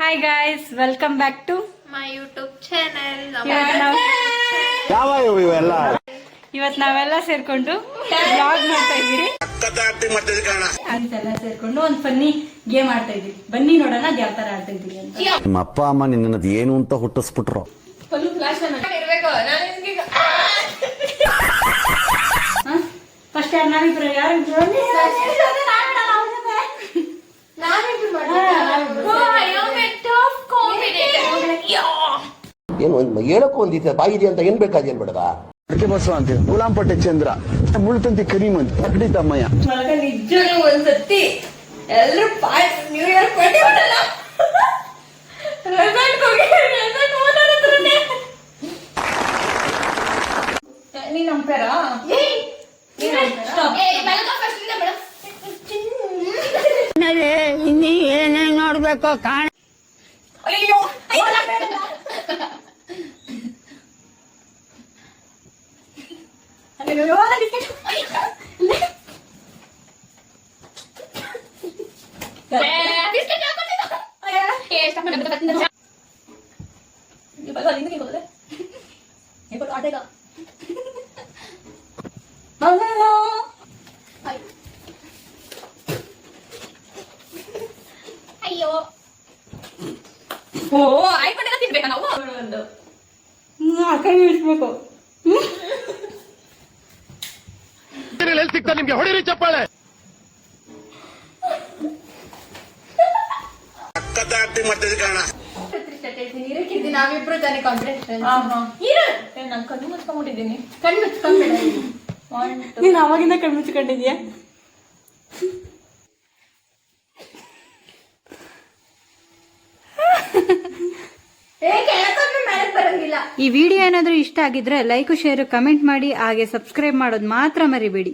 Hi guys, welcome back to my YouTube channel. ಇವತ್ತು ನಾವೆಲ್ಲ ಸೇರ್ಕೊಂಡು ವ್ಲಾಗ್ ಮಾಡ್ತಾ ಇದೀವಿ. ಎಲ್ಲ ಸೇರ್ಕೊಂಡು ಒಂದು ಫನ್ನಿ ಗೇಮ್ ಆಡ್ತಾ ಇದೀವಿ. ಬನ್ನಿ ನೋಡೋಣ ಅದ್ ಯಾವ ತರ ಆಡ್ತಾ ಇದೀವಿ ಅಂತ. ನಿಮ್ಮ ಅಪ್ಪ ಅಮ್ಮ ನಿನ್ನದು ಏನು ಅಂತ ಹುಟ್ಟಿಸ್ಬಿಟ್ರು. ಫಸ್ಟ್ ನಾವಿಬ್ರು ಯಾರು ಏನು ಹೇಳಕ್ಕೂ ಒಂದಿದೆ ಬಾಯಿ ಇದೆ ಅಂತ ಏನ್ ಬೇಕಾದೇನ್ ಬೇಡದ ಅಡಿಕೆ ಬಸವ ಅಂತೀವಿ ಗುಲಾಂಪಟ್ಟೆ ಚಂದ್ರ ಮುಳ್ತಂತಿ ಕರಿಮಂತ್ ಅಕಡಿ ತಮ್ಮಯ್ಯ ನಿಜ ಒಂದ್ಸತಿ ಎಲ್ರು ನ್ಯೂ ಇಯರ್ ಪಾರ್ಟಿ ಮಾಡಲ್ಲ ನೀನ್ ನಂಬ್ಯಾರಾ ಇನ್ನಿ ಏನೇನ್ ನೋಡ್ಬೇಕು ಕಾಣ ಅಯ್ಯೋ ಅಯ್ಯೋ ಓ ಆಯ್ಕೊಂಡೆಲ್ಲ ತಿನ್ಬೇಕಾ ನಾವು ಕೈ ಇಳಿಸ್ಬೇಕು. ಸಿಗ್ತಾ ನಿಮ್ಗೆ ಹೊಡಿರಿ ಚಪ್ಪಾಳೆ. ನಾವಿಬ್ರು ತಾನೇ ಕಾಂಪಿಟೇಷನ್ ನಾನು ಕಣ್ಣು ಮುಚ್ಕೊಂಡ್ಬಿಟ್ಟಿದ್ದೀನಿ. ಕಣ್ಣು ಮುಚ್ಕೊಂಡ್ಬೇಡ ನೀನ್ ಅವಾಗಿಂದ ಕಣ್ಣು ಮುಚ್ಕೊಂಡಿದ್ಯಾ? ಈ ವಿಡಿಯೋ ಏನಾದರೂ ಇಷ್ಟ ಆಗಿದ್ರೆ ಲೈಕ್ ಶೇರ್ ಕಮೆಂಟ್ ಮಾಡಿ ಹಾಗೆ ಸಬ್ಸ್ಕ್ರೈಬ್ ಮಾಡೋದು ಮಾತ್ರ ಮರಿಬೇಡಿ.